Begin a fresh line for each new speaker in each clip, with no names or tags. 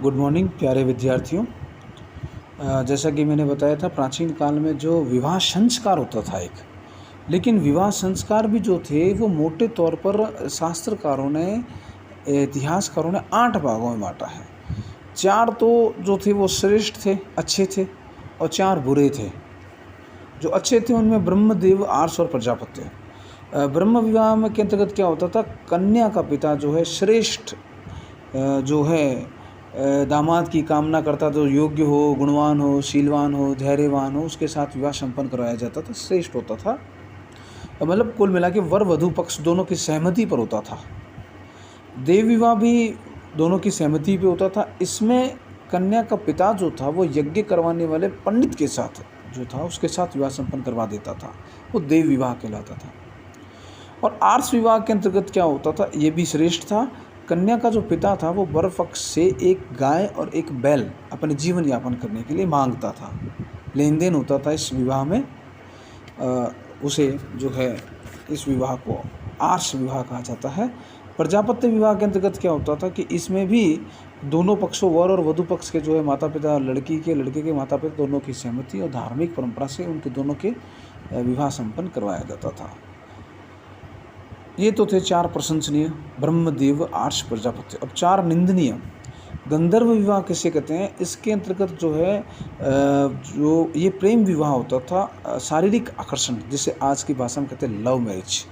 Good morning प्यारे विद्यार्थियों। जैसा कि मैंने बताया था, प्राचीन काल में जो विवाह संस्कार होता था एक, लेकिन विवाह संस्कार भी जो थे वो मोटे तौर पर शास्त्रकारों ने, इतिहासकारों ने 8 भागों में बांटा है। 4 तो जो थे वो श्रेष्ठ थे, अच्छे थे, और 4 बुरे थे। जो अच्छे थे उनमें ब्रह्मदेव, आर्ष और प्रजापत्य। ब्रह्म विवाह में के अंतर्गत क्या होता था, कन्या का पिता जो है श्रेष्ठ जो है दामाद की कामना करता, जो योग्य हो, गुणवान हो, शीलवान हो, धैर्यवान हो, उसके साथ विवाह संपन्न करवाया जाता था, श्रेष्ठ होता था। मतलब कुल मिला के वर वधु पक्ष दोनों की सहमति पर होता था। देव विवाह भी दोनों की सहमति पे होता था। इसमें कन्या का पिता जो था वो यज्ञ करवाने वाले पंडित के साथ जो था उसके साथ विवाह संपन्न करवा देता था, वो देव विवाह कहलाता था। और आर्ष विवाह के अंतर्गत क्या होता था, ये भी श्रेष्ठ था। कन्या का जो पिता था वो वर पक्ष से एक गाय और एक बैल अपने जीवन यापन करने के लिए मांगता था, लेन देन होता था इस विवाह में। उसे जो है इस विवाह को आर्ष विवाह कहा जाता है। प्रजापत्य विवाह के अंतर्गत क्या होता था कि इसमें भी दोनों पक्षों, वर और वधु पक्ष के जो है माता पिता, लड़के के माता पिता दोनों की सहमति और धार्मिक परंपरा से उनके दोनों के विवाह संपन्न करवाया जाता था। ये तो थे 4 प्रशंसनीय, ब्रह्मदेव, आर्ष, प्रजापत्य। अब 4 निंदनीय। गंधर्व विवाह किसे कहते हैं, इसके अंतर्गत जो है जो ये प्रेम विवाह होता था, शारीरिक आकर्षण, जिसे आज की भाषा में कहते हैं लव मैरिज।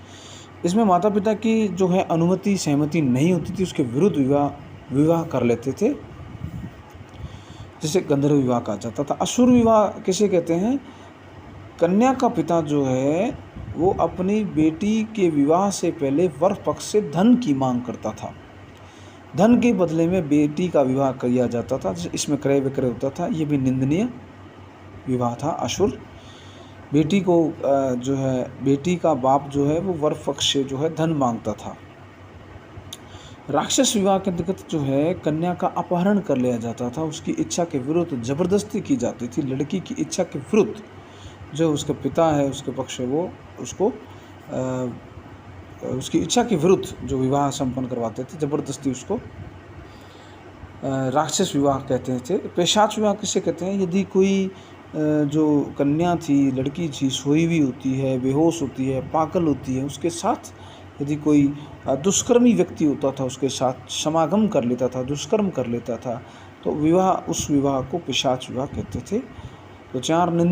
इसमें माता पिता की जो है अनुमति, सहमति नहीं होती थी, उसके विरुद्ध विवाह कर लेते थे, जिसे गंधर्व विवाह कहा जाता था। असुर विवाह किसे कहते हैं, कन्या का पिता जो है वो अपनी बेटी के विवाह से पहले वर पक्ष से धन की मांग करता था। धन के बदले में बेटी का विवाह किया जाता था, इसमें क्रय विक्रय होता था। ये भी निंदनीय विवाह था, असुर। बेटी को जो है बेटी का बाप जो है वो वर पक्ष से जो है धन मांगता था। राक्षस विवाह के अंतर्गत जो है कन्या का अपहरण कर लिया जाता था, उसकी इच्छा के विरुद्ध जबरदस्ती की जाती थी। लड़की की इच्छा के विरुद्ध जो उसका पिता है, उसके पक्ष है, वो उसको उसकी इच्छा के विरुद्ध जो विवाह संपन्न करवाते थे, ज़बरदस्ती उसको राक्षस विवाह कहते थे। पेशाच विवाह किसे कहते हैं, यदि कोई जो कन्या थी, लड़की थी, सोई हुई होती है, बेहोश होती है, पागल होती है, उसके साथ यदि कोई दुष्कर्मी व्यक्ति होता था, उसके साथ समागम कर लेता था, दुष्कर्म कर लेता था, तो उस विवाह को पेशाच विवाह कहते थे। तो 4 निंदनीय